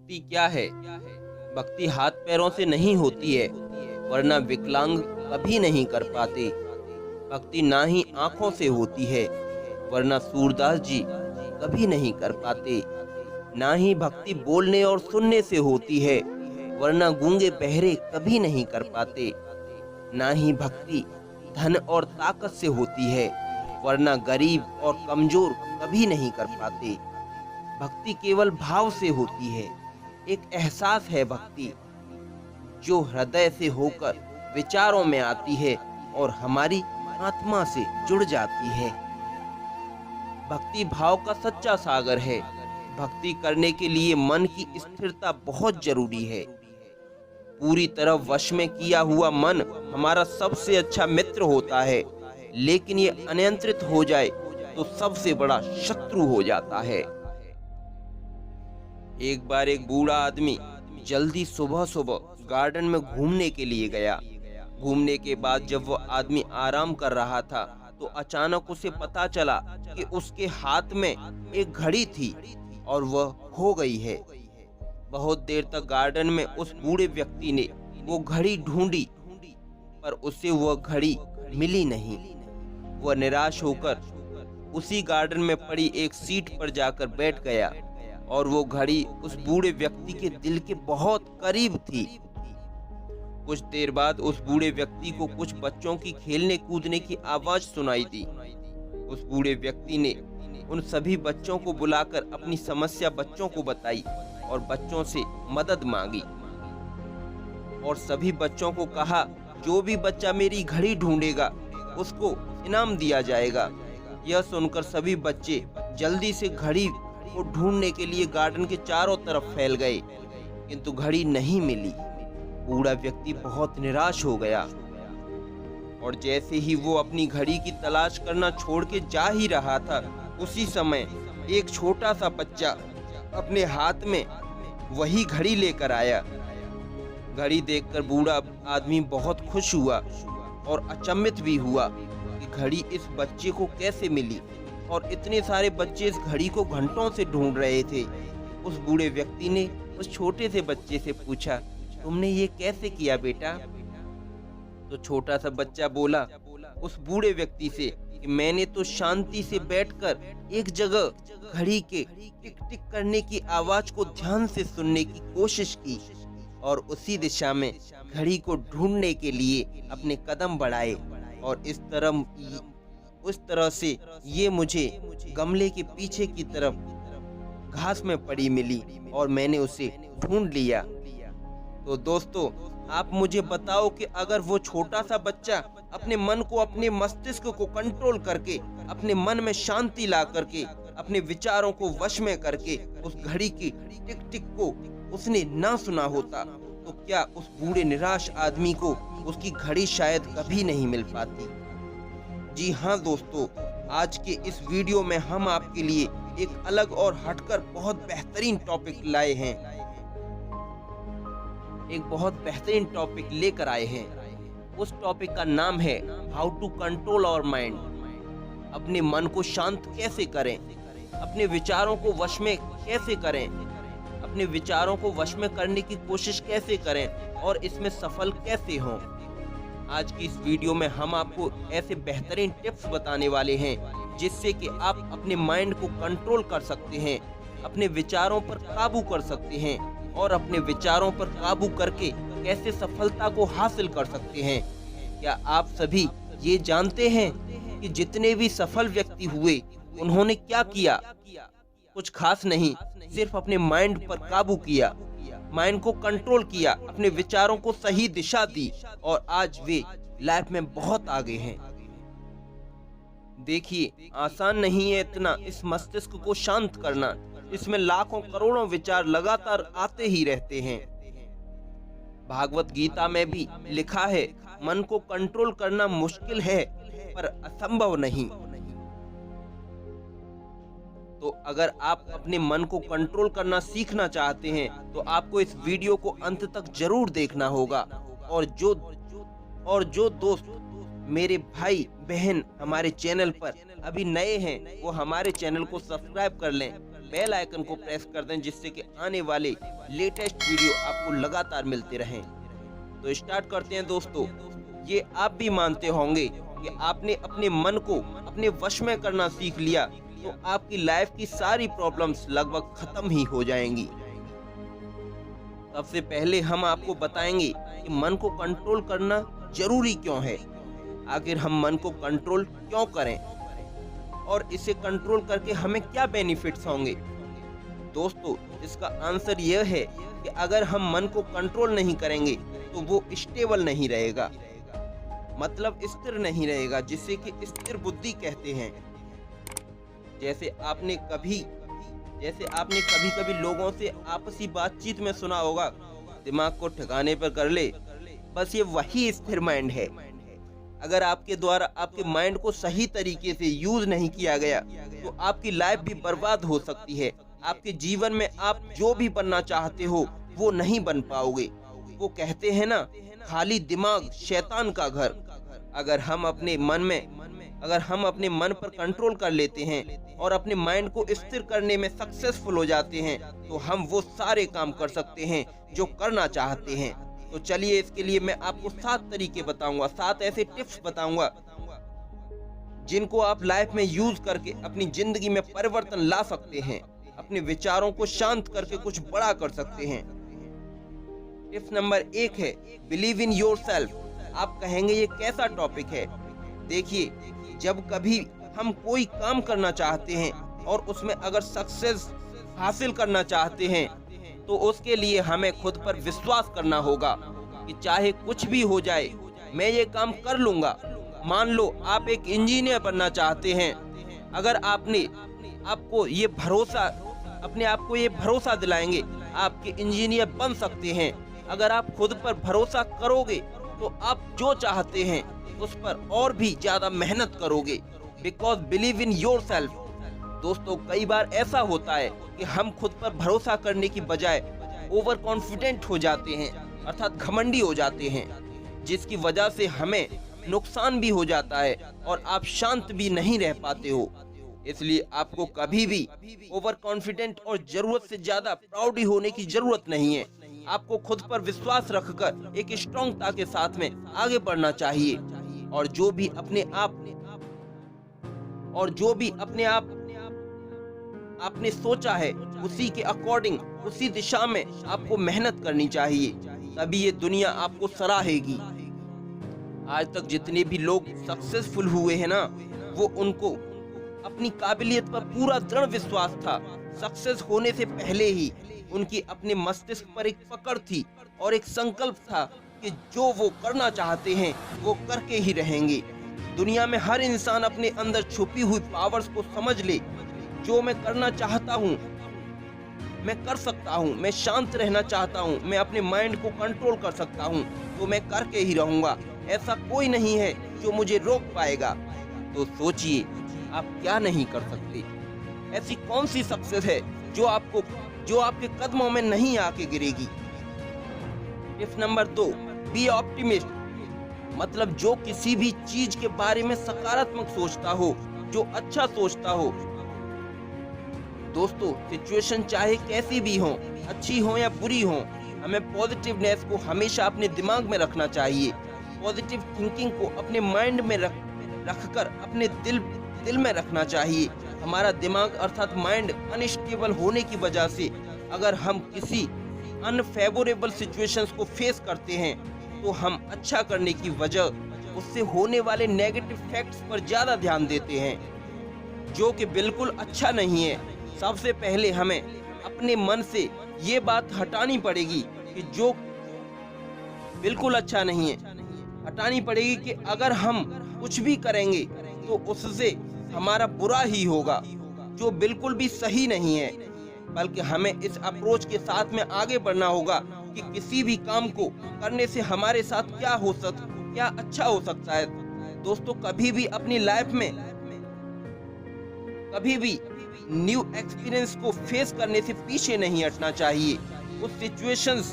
भक्ति क्या है? भक्ति हाथ पैरों से नहीं होती है, वरना विकलांग कभी नहीं कर पाते। भक्ति ना ही आंखों से होती है, वरना सूरदास जी कभी नहीं कर पाते। ना ही भक्ति बोलने और सुनने से होती है, वरना गूंगे बहरे कभी नहीं कर पाते। ना ही भक्ति धन और ताकत से होती है, वरना गरीब और कमजोर कभी नहीं कर पाते। भक्ति केवल भाव से होती है, एक एहसास है भक्ति, जो हृदय से होकर विचारों में आती है और हमारी आत्मा से जुड़ जाती है। भक्ति भाव का सच्चा सागर है। भक्ति करने के लिए मन की स्थिरता बहुत जरूरी है। पूरी तरह वश में किया हुआ मन हमारा सबसे अच्छा मित्र होता है, लेकिन ये अनियंत्रित हो जाए तो सबसे बड़ा शत्रु हो जाता है। एक बार एक बूढ़ा आदमी जल्दी सुबह सुबह गार्डन में घूमने के लिए गया। घूमने के बाद जब वह आदमी आराम कर रहा था तो अचानक उसे पता चला कि उसके हाथ में एक घड़ी थी और वह खो गई है। बहुत देर तक गार्डन में उस बूढ़े व्यक्ति ने वो घड़ी ढूंढी, पर उसे वह घड़ी मिली नहीं। वह निराश होकर उसी गार्डन में पड़ी एक सीट पर जाकर बैठ गया और वो घड़ी उस बूढ़े व्यक्ति के दिल के बहुत करीब थी। कुछ देर बाद उस बूढ़े व्यक्ति को कुछ बच्चों की खेलने कूदने की आवाज सुनाई दी। उस बूढ़े व्यक्ति ने उन सभी बच्चों को बुलाकर अपनी समस्या बच्चों को बताई और बच्चों से मदद मांगी और सभी बच्चों को कहा, जो भी बच्चा मेरी घड़ी ढूंढेगा उसको इनाम दिया जाएगा। यह सुनकर सभी बच्चे जल्दी से घड़ी को ढूंढने के लिए गार्डन के चारों तरफ फैल गए, किंतु घड़ी नहीं मिली। बूढ़ा व्यक्ति बहुत निराश हो गया और जैसे ही वो अपनी घड़ी की तलाश करना छोड़ के जा ही रहा था, उसी समय एक छोटा सा बच्चा अपने हाथ में वही घड़ी लेकर आया। घड़ी देखकर बूढ़ा आदमी बहुत खुश हुआ और अचंभित भी हुआ कि घड़ी इस बच्चे को कैसे मिली, और इतने सारे बच्चे इस घड़ी को घंटों से ढूंढ रहे थे। उस बूढ़े व्यक्ति ने उस छोटे से बच्चे से पूछा, तुमने ये कैसे किया बेटा? तो छोटा सा बच्चा बोला उस बूढ़े व्यक्ति से कि मैंने तो शांति से बैठकर एक जगह घड़ी के टिक टिक करने की आवाज को ध्यान से सुनने की कोशिश की और उसी दिशा में घड़ी को ढूंढने के लिए अपने कदम बढ़ाए, और इस तरह से ये मुझे गमले के पीछे की तरफ घास में पड़ी मिली और मैंने उसे ढूंढ लिया। तो दोस्तों, आप मुझे बताओ कि अगर वो छोटा सा बच्चा अपने मन को, अपने मस्तिष्क को कंट्रोल करके, अपने मन में शांति ला करके, अपने विचारों को वश में करके उस घड़ी की टिक टिक को उसने ना सुना होता, तो क्या उस बूढ़े निराश आदमी को उसकी घड़ी शायद कभी नहीं मिल पाती। जी हाँ दोस्तों, आज के इस वीडियो में हम आपके लिए एक अलग और हटकर बहुत बेहतरीन टॉपिक लाए हैं, एक बहुत बेहतरीन टॉपिक लेकर आए हैं। उस टॉपिक का नाम है how to control our mind. अपने मन को शांत कैसे करें, अपने विचारों को वश में कैसे करें, अपने विचारों को वश में करने की कोशिश कैसे करें और इसमें सफल कैसे हों। आज की इस वीडियो में हम आपको ऐसे बेहतरीन टिप्स बताने वाले हैं जिससे कि आप अपने माइंड को कंट्रोल कर सकते हैं, अपने विचारों पर काबू कर सकते हैं और अपने विचारों पर काबू करके कैसे सफलता को हासिल कर सकते हैं। क्या आप सभी ये जानते हैं कि जितने भी सफल व्यक्ति हुए उन्होंने क्या किया? कुछ खास नहीं, सिर्फ अपने माइंड पर काबू किया, माइंड को कंट्रोल किया, अपने विचारों को सही दिशा दी और आज वे लाइफ में बहुत आगे हैं। देखिए, आसान नहीं है इतना इस मस्तिष्क को शांत करना। इसमें लाखों करोड़ों विचार लगातार आते ही रहते हैं। भागवत गीता में भी लिखा है, मन को कंट्रोल करना मुश्किल है पर असंभव नहीं। तो अगर आप अपने मन को कंट्रोल करना सीखना चाहते हैं तो आपको इस वीडियो को अंत तक जरूर देखना होगा। और जो दोस्त मेरे भाई बहन हमारे चैनल पर अभी नए हैं वो हमारे चैनल को सब्सक्राइब कर लें, बेल आइकन को प्रेस कर दें, जिससे कि आने वाले लेटेस्ट वीडियो आपको लगातार मिलते रहें। तो स्टार्ट करते हैं दोस्तों। ये आप भी मानते होंगे कि आपने अपने मन को अपने वश में करना सीख लिया तो आपकी लाइफ की सारी प्रॉब्लम्स लगभग खत्म ही हो जाएंगी। सबसे पहले हम आपको बताएंगे कि मन को कंट्रोल करना जरूरी क्यों है, आखिर हम मन को कंट्रोल क्यों करें और इसे कंट्रोल करके हमें क्या बेनिफिट्स होंगे। दोस्तों, इसका आंसर यह है कि अगर हम मन को कंट्रोल नहीं करेंगे तो वो स्टेबल नहीं रहेगा, मतलब स्थिर नहीं रहेगा, जिसे कि स्थिर बुद्धि कहते हैं। जैसे आपने कभी कभी लोगों से आपसी बातचीत में सुना होगा, दिमाग को ठिकाने पर कर ले, बस ये वही स्थिर माइंड है। अगर आपके द्वारा आपके माइंड को सही तरीके से यूज नहीं किया गया तो आपकी लाइफ भी बर्बाद हो सकती है। आपके जीवन में आप जो भी बनना चाहते हो वो नहीं बन पाओगे। वो कहते हैं ना, खाली दिमाग शैतान का घर। अगर हम अपने मन पर कंट्रोल कर लेते हैं और अपने माइंड को स्थिर करने में सक्सेसफुल हो जाते हैं तो हम वो सारे काम कर सकते हैं जो करना चाहते हैं। तो चलिए, इसके लिए मैं आपको 7 तरीके बताऊंगा, 7 ऐसे टिप्स बताऊंगा जिनको आप लाइफ में यूज करके अपनी जिंदगी में परिवर्तन ला सकते हैं, अपने विचारों को शांत करके कुछ बड़ा कर सकते हैं। टिप नंबर 1 है बिलीव इन योरसेल्फ। आप कहेंगे ये कैसा टॉपिक है? देखिए, जब कभी हम कोई काम करना चाहते हैं और उसमें अगर सक्सेस हासिल करना चाहते हैं तो उसके लिए हमें खुद पर विश्वास करना होगा कि चाहे कुछ भी हो जाए मैं ये काम कर लूंगा। मान लो आप एक इंजीनियर बनना चाहते हैं, अगर अपने आप को ये भरोसा दिलाएंगे आपके इंजीनियर बन सकते हैं। अगर आप खुद पर भरोसा करोगे तो आप जो चाहते हैं उस पर और भी ज्यादा मेहनत करोगे, because believe in your self. दोस्तों, कई बार ऐसा होता है कि हम खुद पर भरोसा करने की बजाय ओवर कॉन्फिडेंट हो जाते हैं, अर्थात घमंडी हो जाते हैं, जिसकी वजह से हमें नुकसान भी हो जाता है और आप शांत भी नहीं रह पाते हो। इसलिए आपको कभी भी ओवर कॉन्फिडेंट और जरूरत से ज्यादा प्राउड होने की जरूरत नहीं है। आपको खुद पर विश्वास रखकर एक स्ट्रॉन्गता के साथ में आगे बढ़ना चाहिए और जो भी अपने आप आपने सोचा है उसी के अकॉर्डिंग, उसी दिशा में आपको मेहनत करनी चाहिए, तभी ये दुनिया आपको सराहेगी। आज तक जितने भी लोग सक्सेसफुल हुए हैं ना, वो उनको अपनी काबिलियत पर पूरा दृढ़ विश्वास था। सक्सेस होने से पहले ही उनकी अपने मस्तिष्क पर एक पकड़ थी और एक संकल्प था कि जो वो करना चाहते हैं वो करके ही रहेंगे। दुनिया में हर इंसान अपने अंदर छुपी हुई पावर्स को समझ ले। जो मैं करना चाहता हूँ मैं कर सकता हूँ, मैं शांत रहना चाहता हूँ, मैं अपने माइंड को कंट्रोल कर सकता हूँ, तो मैं करके ही रहूंगा। ऐसा कोई नहीं है जो मुझे रोक पाएगा। तो सोचिए, आप क्या नहीं कर सकते? ऐसी कौन सी सक्सेस है जो आपके कदमों में नहीं आके गिरेगी? Tip number 2, be optimist. मतलब जो किसी भी चीज के बारे में सकारात्मक सोचता हो, जो अच्छा सोचता हो। दोस्तों, सिचुएशन चाहे कैसी भी हो, अच्छी हो या बुरी हो, हमें पॉजिटिवनेस को हमेशा अपने दिमाग में रखना चाहिए। पॉजिटिव थिंकिंग को अपने माइंड में रखकर अपने दिल में रखना चाहिए। हमारा दिमाग अर्थात माइंड अनस्टेबल होने की वजह से अगर हम किसी अनफेवरेबल सिचुएशंस को फेस करते हैं तो हम अच्छा करने की वजह उससे होने वाले नेगेटिव फैक्ट्स पर ज्यादा ध्यान देते हैं, जो कि बिल्कुल अच्छा नहीं है। सबसे पहले हमें अपने मन से ये बात हटानी पड़ेगी कि जो बिल्कुल अच्छा नहीं है, हटानी पड़ेगी कि अगर हम कुछ भी करेंगे तो उससे हमारा बुरा ही होगा, जो बिल्कुल भी सही नहीं है। बल्कि हमें इस अप्रोच के साथ में आगे बढ़ना होगा कि किसी भी काम को करने से हमारे साथ क्या अच्छा हो सकता है। दोस्तों, कभी भी अपनी लाइफ में कभी भी न्यू एक्सपीरियंस को फेस करने से पीछे नहीं हटना चाहिए। उस सिचुएशंस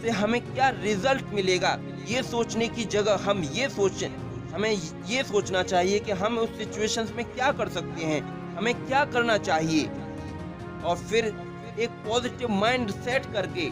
से हमें क्या रिजल्ट मिलेगा ये सोचने की जगह हमें ये सोचना चाहिए कि हम उस सिचुएशंस में क्या कर सकते हैं, हमें क्या करना चाहिए। और फिर एक पॉजिटिव माइंड सेट करके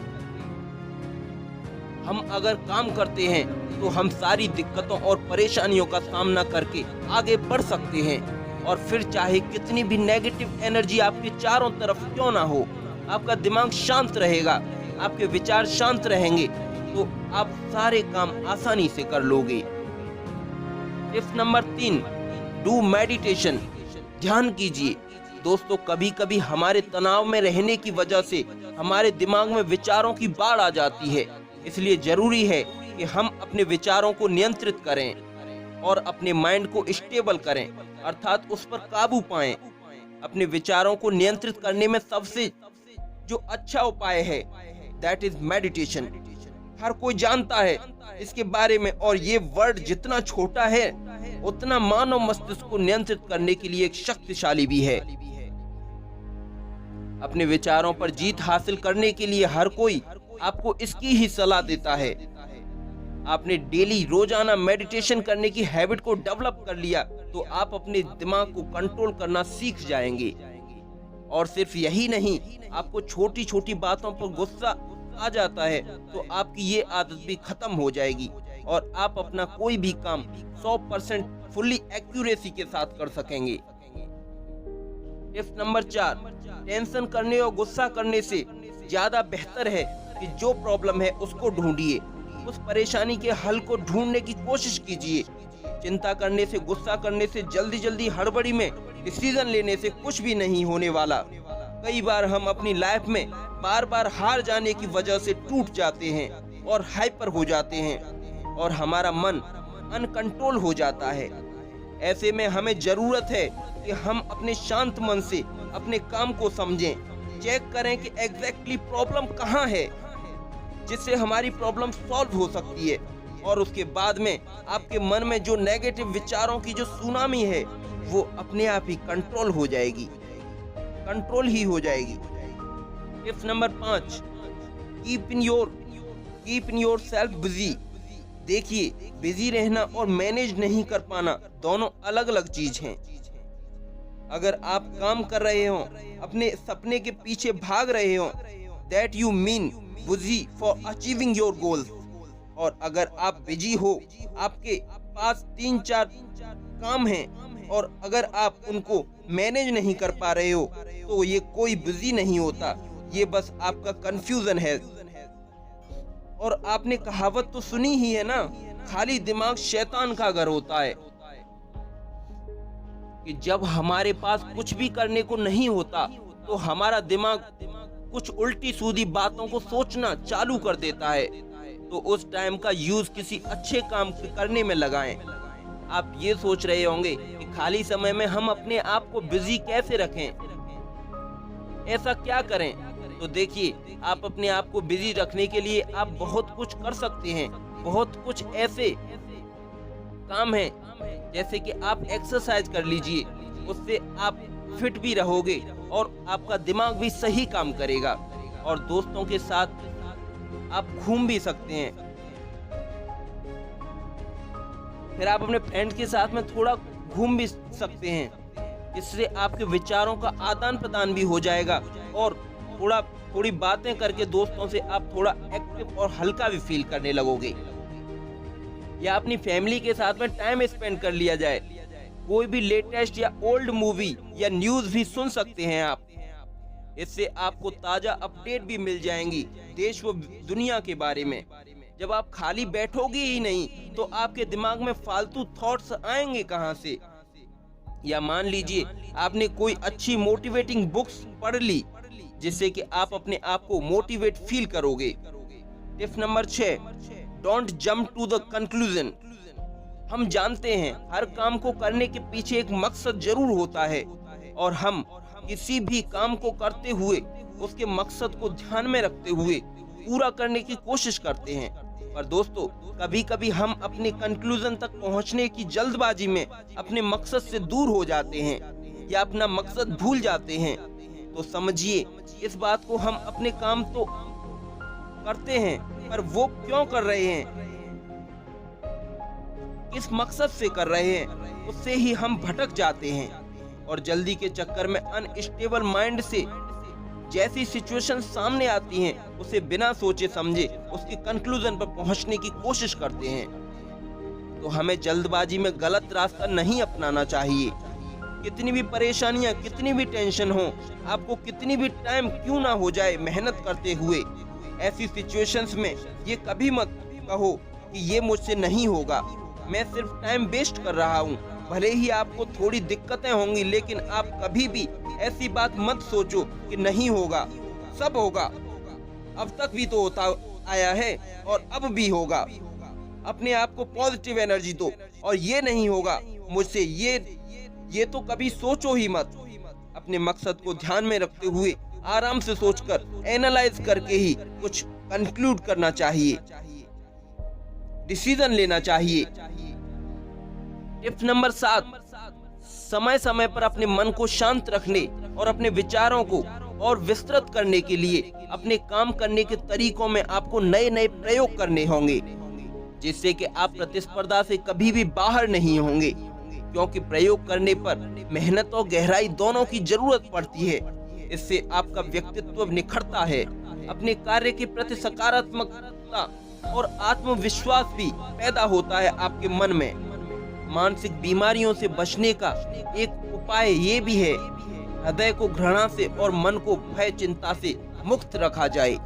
हम अगर काम करते हैं तो हम सारी दिक्कतों और परेशानियों का सामना करके आगे बढ़ सकते हैं। और फिर चाहे कितनी भी नेगेटिव एनर्जी आपके चारों तरफ क्यों ना हो, आपका दिमाग शांत रहेगा, आपके विचार शांत रहेंगे तो आप सारे काम आसानी से कर लोगे। Tip number 3, do meditation. ध्यान कीजिए। दोस्तों, कभी कभी हमारे तनाव में रहने की वजह से हमारे दिमाग में विचारों की बाढ़ आ जाती है। इसलिए जरूरी है कि हम अपने विचारों को नियंत्रित करें और अपने माइंड को स्टेबल करें, अर्थात उस पर काबू पाएं। अपने विचारों को नियंत्रित करने में सबसे जो अच्छा उपाय है दैट इज मेडिटेशन। हर कोई जानता है इसके बारे में, और ये वर्ड जितना छोटा है उतना मानव मस्तिष्क को नियंत्रित करने के लिए एक शक्तिशाली भी है। अपने विचारों पर जीत हासिल करने के लिए हर कोई आपको इसकी ही सलाह देता है। आपने डेली रोजाना मेडिटेशन करने की हैबिट को डेवलप कर लिया तो आप अपने दिमाग को कंट्रोल करना सीख जाएंगे। और सिर्फ यही नहीं, आपको छोटी छोटी बातों पर गुस्सा आ जाता है तो आपकी ये आदत भी खत्म हो जाएगी और आप अपना कोई भी काम 100% फुल्ली एक्यूरेसी के साथ कर सकेंगे। टिप नंबर 4, टेंशन करने और गुस्सा करने से ज्यादा बेहतर है कि जो प्रॉब्लम है उसको ढूंढिए, उस परेशानी के हल को ढूंढने की कोशिश कीजिए। चिंता करने से, गुस्सा करने से, जल्दी जल्दी हड़बड़ी में डिसीजन लेने से कुछ भी नहीं होने वाला। कई बार हम अपनी लाइफ में बार बार हार जाने की वजह से टूट जाते हैं और हाइपर हो जाते हैं और हमारा मन अनकंट्रोल हो जाता है। ऐसे में हमें जरूरत है कि हम अपने शांत मन से अपने काम को समझें, चेक करें कि एग्जैक्टली प्रॉब्लम कहाँ है, जिससे हमारी प्रॉब्लम सॉल्व हो सकती है। और उसके बाद में आपके मन में जो नेगेटिव विचारों की जो सुनामी है वो अपने आप ही कंट्रोल हो जाएगी, कंट्रोल ही हो जाएगी। Tip number 5, keep in your self busy. देखिए, बिजी रहना और मैनेज नहीं कर पाना दोनों अलग अलग चीज हैं। अगर आप काम कर रहे हो, अपने सपने के पीछे भाग रहे हो, that you mean busy for achieving your goals. और अगर आप बिजी हो, आपके पास 3-4 काम हैं और अगर आप उनको मैनेज नहीं कर पा रहे हो तो ये कोई बिजी नहीं होता, ये बस आपका कंफ्यूजन है। और आपने कहावत तो सुनी ही है ना, खाली दिमाग शैतान का घर होता है। कि जब हमारे पास कुछ भी करने को नहीं होता तो हमारा दिमाग कुछ उल्टी सीधी बातों को सोचना चालू कर देता है, तो उस टाइम का यूज किसी अच्छे काम करने में लगाएं। आप ये सोच रहे होंगे कि खाली समय में हम अपने आप को बिजी कैसे रखें, ऐसा क्या करें? तो देखिए, आप अपने आप को बिजी रखने के लिए आप बहुत कुछ कर सकते हैं। बहुत कुछ ऐसे काम हैं, जैसे कि आप एक्सरसाइज कर लीजिए, उससे आप फिट भी रहोगे और आपका दिमाग भी सही काम करेगा। और दोस्तों के साथ आप घूम भी सकते हैं, फिर आप अपने फ्रेंड के साथ में थोड़ा घूम भी सकते हैं। इससे आपके विचारों का आदान प्रदान भी हो जाएगा और थोड़ी बातें करके दोस्तों से आप थोड़ा एक्टिव और हल्का भी फील करने लगोगे। या अपनी फैमिली के साथ में टाइम स्पेंड कर लिया जाए, कोई भी लेटेस्ट या ओल्ड मूवी या न्यूज भी सुन सकते हैं आप। इससे आपको ताजा अपडेट भी मिल जाएंगी देश व दुनिया के बारे में। जब आप खाली बैठोगे ही नहीं तो आपके दिमाग में फालतू थॉट्स आएंगे कहां से? या मान लीजिए आपने कोई अच्छी मोटिवेटिंग बुक्स पढ़ ली, जिससे कि आप अपने आप को मोटिवेट फील करोगे। Tip number 6, don't jump to the conclusion. हम जानते हैं हर काम को करने के पीछे एक मकसद जरूर होता है और हम किसी भी काम को करते हुए उसके मकसद को ध्यान में रखते हुए पूरा करने की कोशिश करते हैं। पर दोस्तों, कभी कभी हम अपने कंक्लूजन तक पहुंचने की जल्दबाजी में अपने मकसद से दूर हो जाते हैं या अपना मकसद भूल जाते हैं। तो समझिए, इस बात को हम अपने काम तो करते हैं, पर वो क्यों कर रहे हैं, किस मकसद से कर रहे हैं, उससे ही हम भटक जाते हैं और जल्दी के चक्कर में अनस्टेबल माइंड से जैसी सिचुएशन सामने आती हैं उसे बिना सोचे समझे उसके कंक्लूजन पर पहुंचने की कोशिश करते हैं। तो हमें जल्दबाजी में गलत रास्ता नहीं अपनाना चाहिए। कितनी भी परेशानियां, कितनी भी टेंशन हो, आपको कितनी भी टाइम क्यों ना हो जाए मेहनत करते हुए, ऐसी सिचुएशंस में ये कभी मत कहो कि ये मुझसे नहीं होगा, मैं सिर्फ टाइम वेस्ट कर रहा हूँ। भले ही आपको थोड़ी दिक्कतें होंगी, लेकिन आप कभी भी ऐसी बात मत सोचो कि नहीं होगा, सब होगा। अब तक भी तो होता आया है और अब भी होगा। अपने आप को पॉजिटिव एनर्जी दो और ये नहीं होगा मुझसे, ये तो कभी सोचो ही मत। अपने मकसद को ध्यान में रखते हुए आराम से सोचकर, एनालाइज करके ही कुछ कंक्लूड करना चाहिए, डिसीजन लेना चाहिए। टिप नंबर 7, समय समय पर अपने मन को शांत रखने और अपने विचारों को और विस्तृत करने के लिए अपने काम करने के तरीकों में आपको नए नए प्रयोग करने होंगे, जिससे कि आप प्रतिस्पर्धा से कभी भी बाहर नहीं होंगे, क्योंकि प्रयोग करने पर मेहनत और गहराई दोनों की जरूरत पड़ती है। इससे आपका व्यक्तित्व निखरता है, अपने कार्य के प्रति सकारात्मकता और आत्मविश्वास भी पैदा होता है आपके मन में। मानसिक बीमारियों से बचने का एक उपाय ये भी है, हृदय को घृणा से और मन को भय चिंता से मुक्त रखा जाए।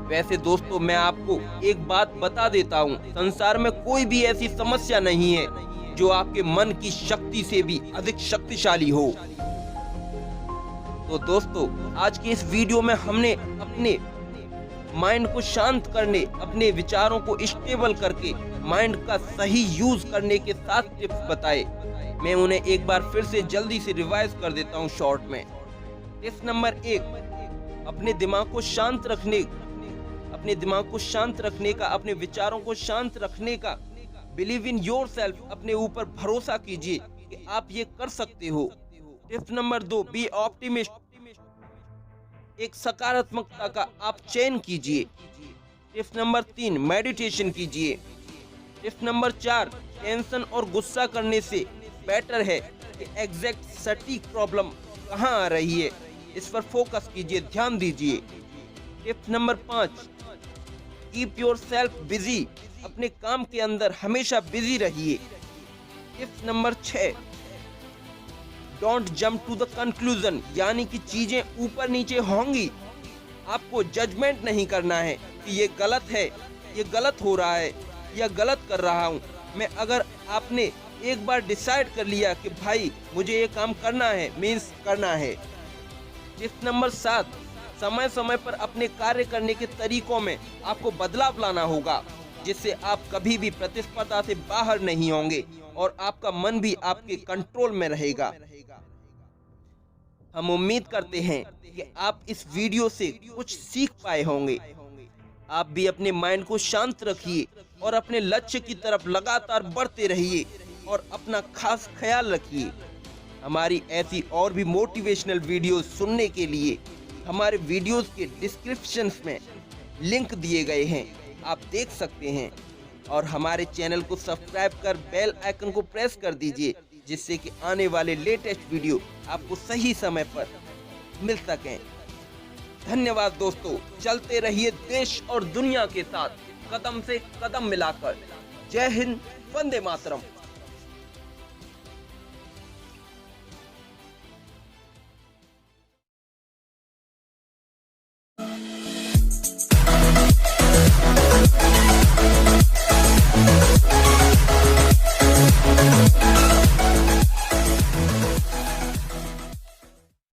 वैसे दोस्तों, मैं आपको एक बात बता देता हूँ, संसार में कोई भी ऐसी समस्या नहीं है जो आपके मन की शक्ति से भी अधिक शक्तिशाली हो। तो दोस्तों, आज की इस वीडियो में हमने अपने माइंड को शांत करने, अपने विचारों को स्टेबल करके माइंड का सही यूज करने के 7 टिप्स बताए। मैं उन्हें एक बार फिर से जल्दी से रिवाइज कर देता हूं शॉर्ट में। टिप नंबर 1, अपने दिमाग को शांत रखने का, अपने विचारों को शांत रखने का। बिलीव इन योरसेल्फ, अपने ऊपर भरोसा कीजिए कि आप ये कर सकते हो। टिप नंबर 2, बी ऑप्टिमिस्ट, एक सकारात्मकता का आप चयन कीजिए। टिप नंबर 3, मेडिटेशन कीजिए। टिप नंबर 4, टेंशन और गुस्सा करने से बेटर है कि एग्जैक्ट सटीक प्रॉब्लम कहाँ आ रही है, इस पर फोकस कीजिए, ध्यान दीजिए। Tip number 5, keep yourself busy, अपने काम के अंदर हमेशा बिजी रहिए। Tip number 6, don't jump to the conclusion, यानी कि चीजें ऊपर नीचे होंगी, आपको जजमेंट नहीं करना है कि ये गलत है, ये गलत हो रहा है या गलत कर रहा हूँ मैं। अगर आपने एक बार डिसाइड कर लिया कि भाई मुझे ये काम करना है, मीन्स करना है। टिप नंबर 7, समय समय पर अपने कार्य करने के तरीकों में आपको बदलाव लाना होगा, जिससे आप कभी भी प्रतिस्पर्धा से बाहर नहीं होंगे और आपका मन भी आपके कंट्रोल में रहेगा। हम उम्मीद करते हैं कि आप इस वीडियो से कुछ सीख पाए होंगे। आप भी अपने माइंड को शांत रखिए और अपने लक्ष्य की तरफ लगातार बढ़ते रहिए और अपना खास ख्याल रखिए। हमारी ऐसी और भी मोटिवेशनल वीडियोस सुनने के लिए हमारे वीडियोस के डिस्क्रिप्शन में लिंक दिए गए हैं, आप देख सकते हैं। और हमारे चैनल को सब्सक्राइब कर बेल आइकन को प्रेस कर दीजिए, जिससे कि आने वाले लेटेस्ट वीडियो आपको सही समय पर मिल सकें। धन्यवाद दोस्तों, चलते रहिए देश और दुनिया के साथ कदम से कदम मिलाकर। जय हिंद, वंदे मातरम।